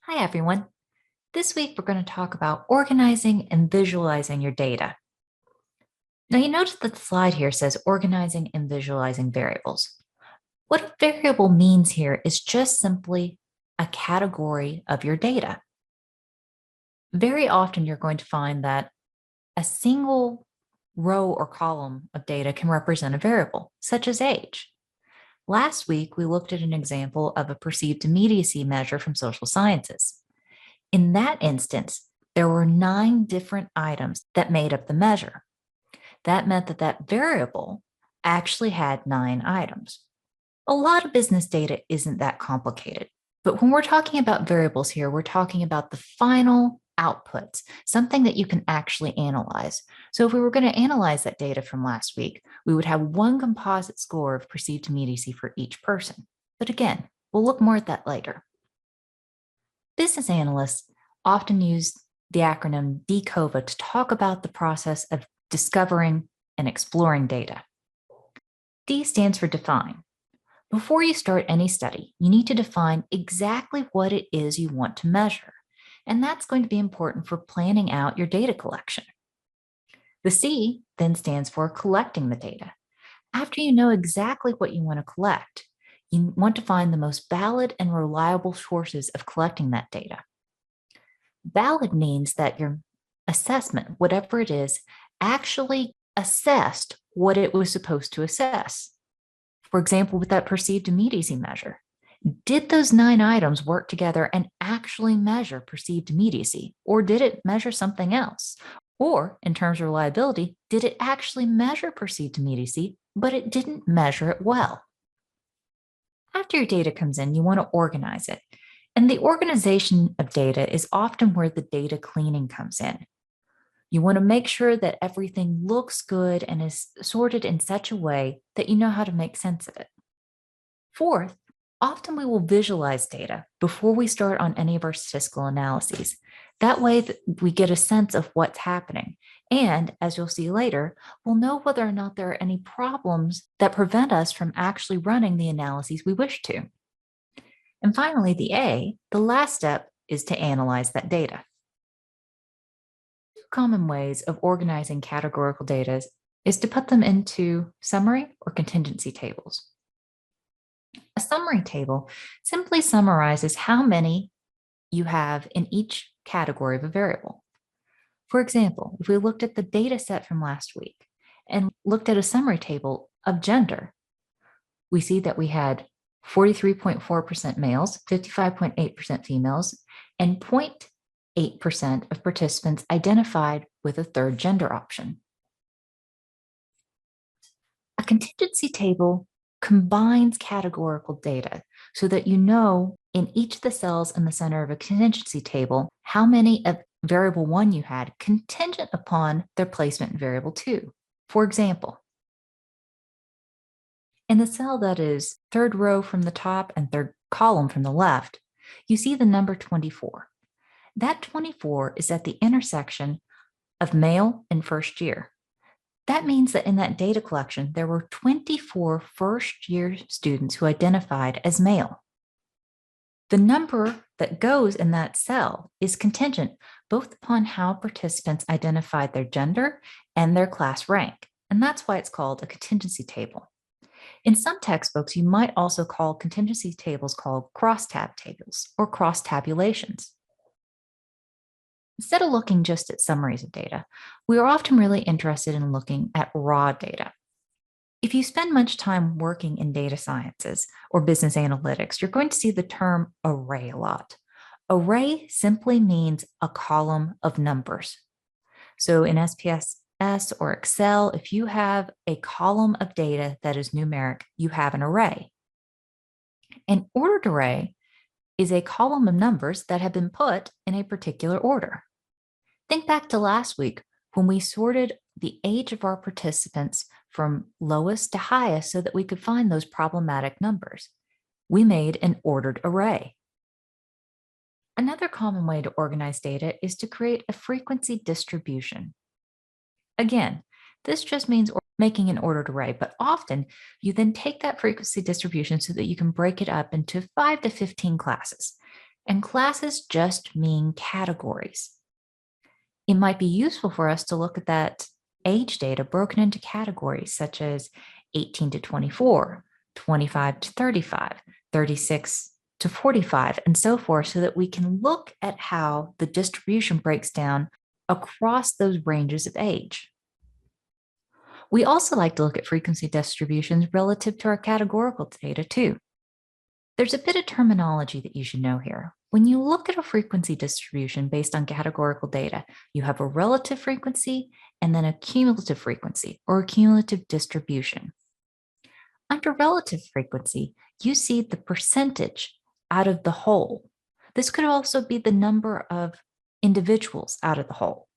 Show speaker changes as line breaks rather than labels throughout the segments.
Hi, everyone. This week, we're going to talk about organizing and visualizing your data. Now, you notice that the slide here says organizing and visualizing variables. What a variable means here is just simply a category of your data. Very often, you're going to find that a single row or column of data can represent a variable, such as age. Last week, we looked at an example of a perceived immediacy measure from social sciences. In that instance, there were 9 different items that made up the measure. That meant that that variable actually had 9 items. A lot of business data isn't that complicated, but when we're talking about variables here, we're talking about the final outputs, something that you can actually analyze. So if we were going to analyze that data from last week, we would have one composite score of perceived immediacy for each person. But again, we'll look more at that later. Business analysts often use the acronym DCOVA to talk about the process of discovering and exploring data. D stands for define. Before you start any study, you need to define exactly what it is you want to measure, and that's going to be important for planning out your data collection. The C then stands for collecting the data. After you know exactly what you want to collect, you want to find the most valid and reliable sources of collecting that data. Valid means that your assessment, whatever it is, actually assessed what it was supposed to assess. For example, with that perceived immediacy measure, did those 9 items work together and actually measure perceived immediacy, or did it measure something else? Or, in terms of reliability, did it actually measure perceived immediacy, but it didn't measure it well? After your data comes in, you want to organize it. And the organization of data is often where the data cleaning comes in. You want to make sure that everything looks good and is sorted in such a way that you know how to make sense of it. Fourth, often we will visualize data before we start on any of our statistical analyses. That way we get a sense of what's happening. And as you'll see later, we'll know whether or not there are any problems that prevent us from actually running the analyses we wish to. And finally, the A, the last step, is to analyze that data. Two common ways of organizing categorical data is to put them into summary or contingency tables. A summary table simply summarizes how many you have in each category of a variable. For example, if we looked at the data set from last week and looked at a summary table of gender, we see that we had 43.4% males, 55.8% females, and 0.8% of participants identified with a third gender option. A contingency table combines categorical data so that you know in each of the cells in the center of a contingency table how many of variable 1 you had contingent upon their placement in variable 2. For example, in the cell that is third row from the top and third column from the left, you see the number 24. That 24 is at the intersection of male and first year. That means that in that data collection, there were 24 first-year students who identified as male. The number that goes in that cell is contingent both upon how participants identified their gender and their class rank, and that's why it's called a contingency table. In some textbooks, you might also call contingency tables called crosstab tables or cross tabulations. Instead of looking just at summaries of data, we are often really interested in looking at raw data. If you spend much time working in data sciences or business analytics, you're going to see the term array a lot. Array simply means a column of numbers. So in SPSS or Excel, if you have a column of data that is numeric, you have an array. An ordered array is a column of numbers that have been put in a particular order. Think back to last week when we sorted the age of our participants from lowest to highest so that we could find those problematic numbers. We made an ordered array. Another common way to organize data is to create a frequency distribution. Again, this just means making an ordered array, but often you then take that frequency distribution so that you can break it up into 5 to 15 classes. And classes just mean categories. It might be useful for us to look at that age data broken into categories such as 18 to 24, 25 to 35, 36 to 45, and so forth, so that we can look at how the distribution breaks down across those ranges of age. We also like to look at frequency distributions relative to our categorical data too. There's a bit of terminology that you should know here. When you look at a frequency distribution based on categorical data, you have a relative frequency and then a cumulative frequency or a cumulative distribution. Under relative frequency, you see the percentage out of the whole. This could also be the number of individuals out of the whole.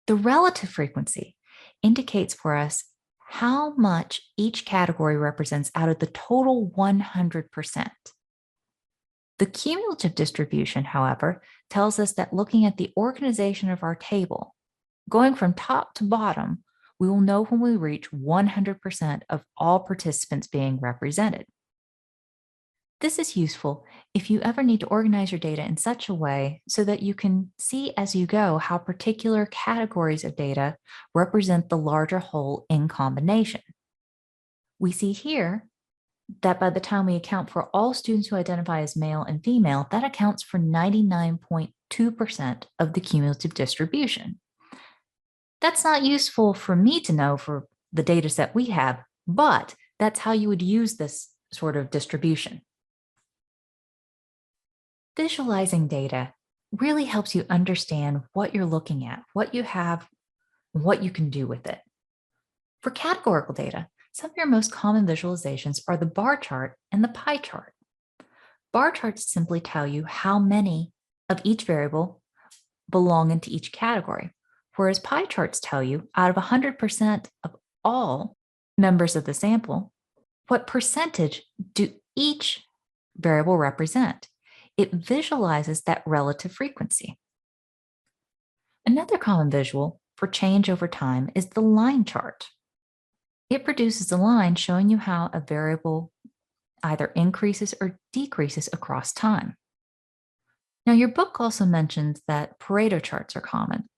The relative frequency indicates for us how much each category represents out of the total 100%. The cumulative distribution, however, tells us that looking at the organization of our table, going from top to bottom, we will know when we reach 100% of all participants being represented. This is useful if you ever need to organize your data in such a way so that you can see as you go how particular categories of data represent the larger whole in combination. We see here that by the time we account for all students who identify as male and female, that accounts for 99.2% of the cumulative distribution. That's not useful for me to know for the data set we have, but that's how you would use this sort of distribution. Visualizing data really helps you understand what you're looking at, what you have, what you can do with it. For categorical data, some of your most common visualizations are the bar chart and the pie chart. Bar charts simply tell you how many of each variable belong into each category, whereas pie charts tell you out of 100% of all members of the sample, what percentage do each variable represent. It visualizes that relative frequency. Another common visual for change over time is the line chart. It produces a line showing you how a variable either increases or decreases across time. Now, your book also mentions that Pareto charts are common.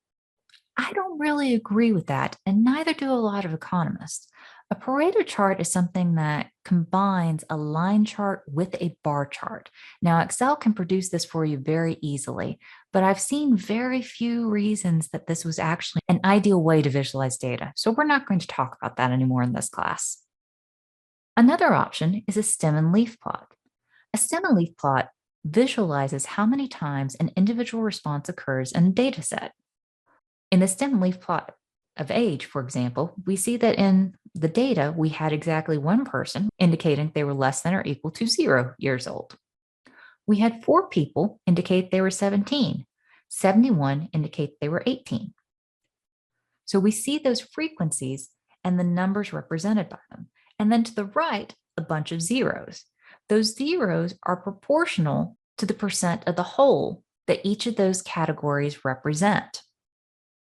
I don't really agree with that, and neither do a lot of economists. A Pareto chart is something that combines a line chart with a bar chart. Now, Excel can produce this for you very easily, but I've seen very few reasons that this was actually an ideal way to visualize data. So we're not going to talk about that anymore in this class. Another option is a stem and leaf plot. A stem and leaf plot visualizes how many times an individual response occurs in a data set. In the stem and leaf plot of age, for example, we see that in the data, we had exactly one person indicating they were less than or equal to 0 years old. We had 4 people indicate they were 17. 71 indicate they were 18. So we see those frequencies and the numbers represented by them. And then to the right, a bunch of zeros. Those zeros are proportional to the percent of the whole that each of those categories represent.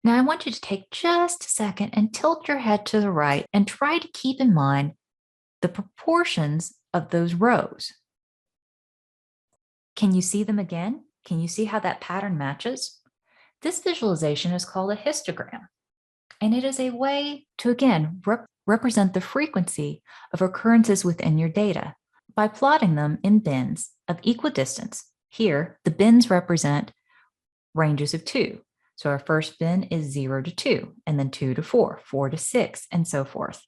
Now, I want you to take just a second and tilt your head to the right and try to keep in mind the proportions of those rows. Can you see them again? Can you see how that pattern matches? This visualization is called a histogram, and it is a way to, again, represent the frequency of occurrences within your data by plotting them in bins of equidistance. Here, the bins represent ranges of 2. So our first bin is 0 to 2, and then 2 to 4, 4 to 6, and so forth.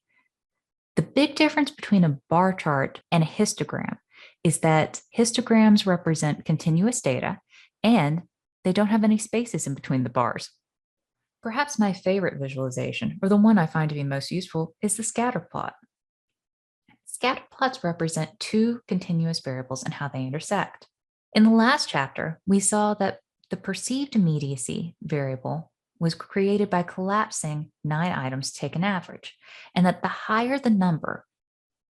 The big difference between a bar chart and a histogram is that histograms represent continuous data, and they don't have any spaces in between the bars. Perhaps my favorite visualization, or the one I find to be most useful, is the scatter plot. Scatter plots represent 2 continuous variables and how they intersect. In the last chapter, we saw that the perceived immediacy variable was created by collapsing 9 items to take an average, and that the higher the number,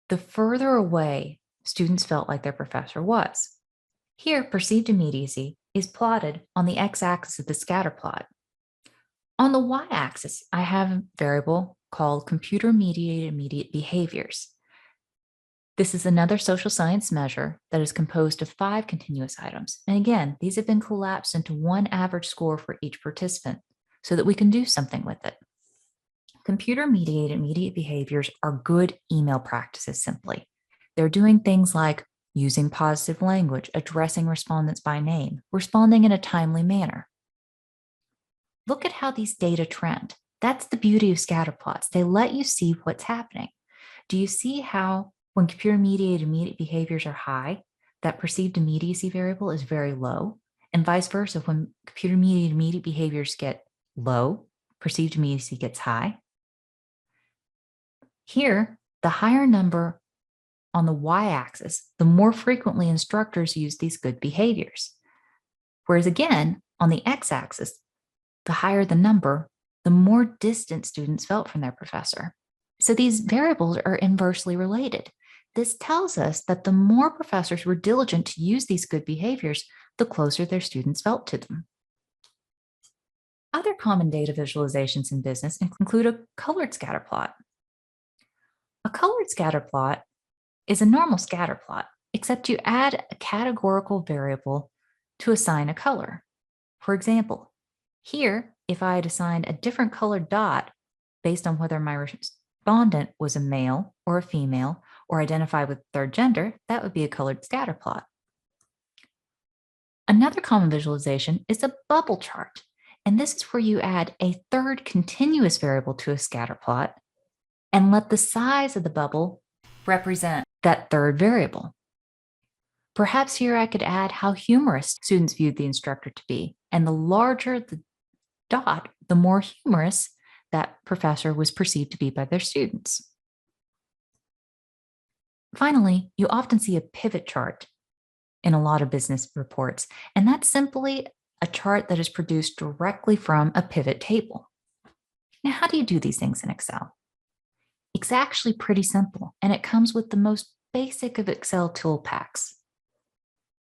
the further away students felt like their professor was. Here, perceived immediacy is plotted on the x-axis of the scatter plot. On the y-axis, I have a variable called computer-mediated immediate behaviors. This is another social science measure that is composed of 5 continuous items. And again, these have been collapsed into one average score for each participant so that we can do something with it. Computer-mediated immediate behaviors are good email practices simply. They're doing things like using positive language, addressing respondents by name, responding in a timely manner. Look at how these data trend. That's the beauty of scatter plots. They let you see what's happening. Do you see how when computer-mediated immediate behaviors are high, that perceived immediacy variable is very low? And vice versa, when computer-mediated immediate behaviors get low, perceived immediacy gets high. Here, the higher number on the y-axis, the more frequently instructors use these good behaviors. Whereas again, on the x-axis, the higher the number, the more distant students felt from their professor. So these variables are inversely related. This tells us that the more professors were diligent to use these good behaviors, the closer their students felt to them. Other common data visualizations in business include a colored scatter plot. A colored scatter plot is a normal scatter plot, except you add a categorical variable to assign a color. For example, here, if I had assigned a different colored dot based on whether my respondent was a male or a female or identified with third gender, that would be a colored scatter plot. Another common visualization is a bubble chart, and this is where you add a third continuous variable to a scatter plot and let the size of the bubble represent that third variable. Perhaps here I could add how humorous students viewed the instructor to be, and the larger the dot, the more humorous that professor was perceived to be by their students. Finally, you often see a pivot chart in a lot of business reports, and that's simply a chart that is produced directly from a pivot table. Now, how do you do these things in Excel? It's actually pretty simple, and it comes with the most basic of Excel tool packs.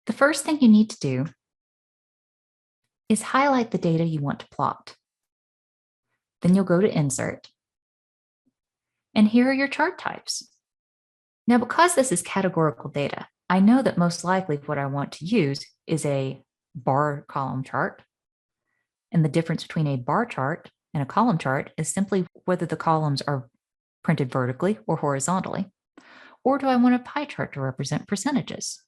The first thing you need to do is highlight the data you want to plot. Then you'll go to Insert, and here are your chart types. Now, because this is categorical data, I know that most likely what I want to use is a bar column chart. And the difference between a bar chart and a column chart is simply whether the columns are printed vertically or horizontally. Or do I want a pie chart to represent percentages?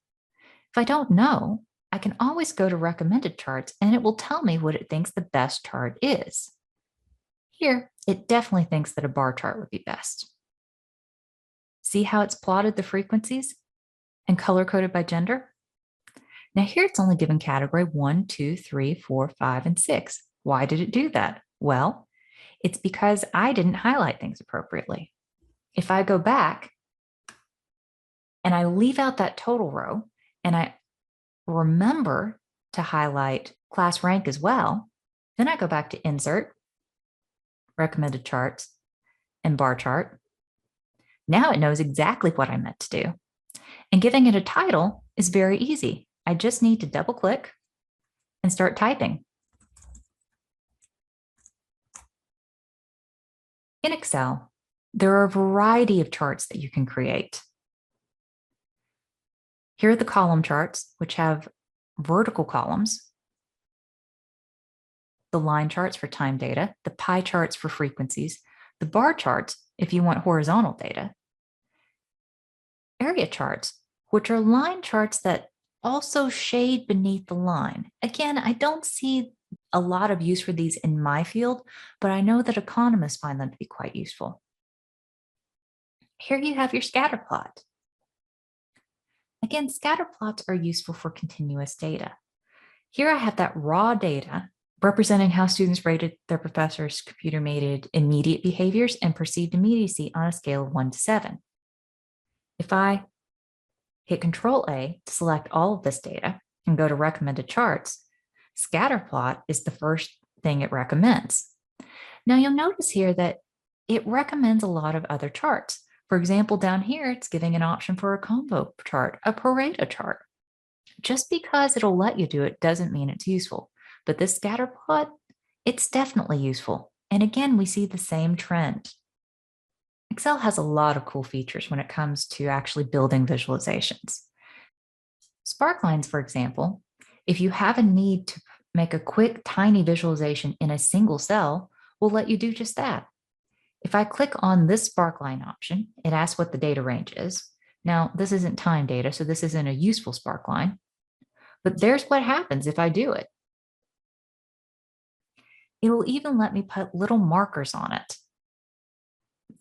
If I don't know, I can always go to recommended charts and it will tell me what it thinks the best chart is. Here, it definitely thinks that a bar chart would be best. See how it's plotted the frequencies and color-coded by gender? Now here it's only given category 1, 2, 3, 4, 5, and 6. Why did it do that? Well, it's because I didn't highlight things appropriately. If I go back and I leave out that total row and I remember to highlight class rank as well, then I go back to Insert, Recommended Charts, and Bar Chart. Now it knows exactly what I meant to do. And giving it a title is very easy. I just need to double click and start typing. In Excel, there are a variety of charts that you can create. Here are the column charts, which have vertical columns, the line charts for time data, the pie charts for frequencies, the bar charts if you want horizontal data, area charts, which are line charts that also shade beneath the line. Again, I don't see a lot of use for these in my field, but I know that economists find them to be quite useful. Here you have your scatter plot. Again, scatter plots are useful for continuous data. Here I have that raw data representing how students rated their professors' computer-mediated immediate behaviors and perceived immediacy on a scale of 1 to 7. If I hit Control A to select all of this data and go to recommended charts, scatter plot is the first thing it recommends. Now you'll notice here that it recommends a lot of other charts. For example, down here, it's giving an option for a combo chart, a Pareto chart. Just because it'll let you do it doesn't mean it's useful. But this scatter plot, it's definitely useful. And again, we see the same trend. Excel has a lot of cool features when it comes to actually building visualizations. Sparklines, for example, if you have a need to make a quick, tiny visualization in a single cell, will let you do just that. If I click on this sparkline option, it asks what the data range is. Now, this isn't time data, so this isn't a useful sparkline, but there's what happens if I do it. It will even let me put little markers on it.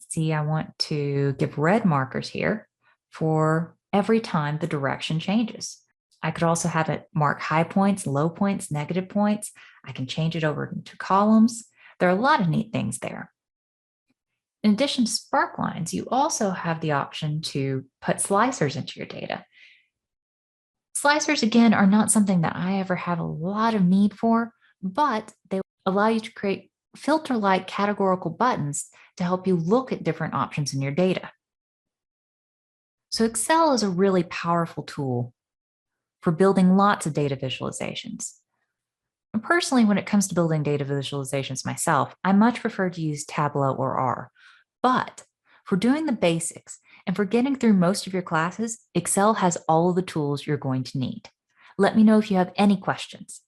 See, I want to give red markers here for every time the direction changes. I could also have it mark high points, low points, negative points. I can change it over to columns. There are a lot of neat things there. In addition to sparklines, you also have the option to put slicers into your data. Slicers, again, are not something that I ever have a lot of need for, but they allow you to create filter-like categorical buttons to help you look at different options in your data. So Excel is a really powerful tool for building lots of data visualizations. And personally, when it comes to building data visualizations myself, I much prefer to use Tableau or R. But for doing the basics and for getting through most of your classes, Excel has all of the tools you're going to need. Let me know if you have any questions.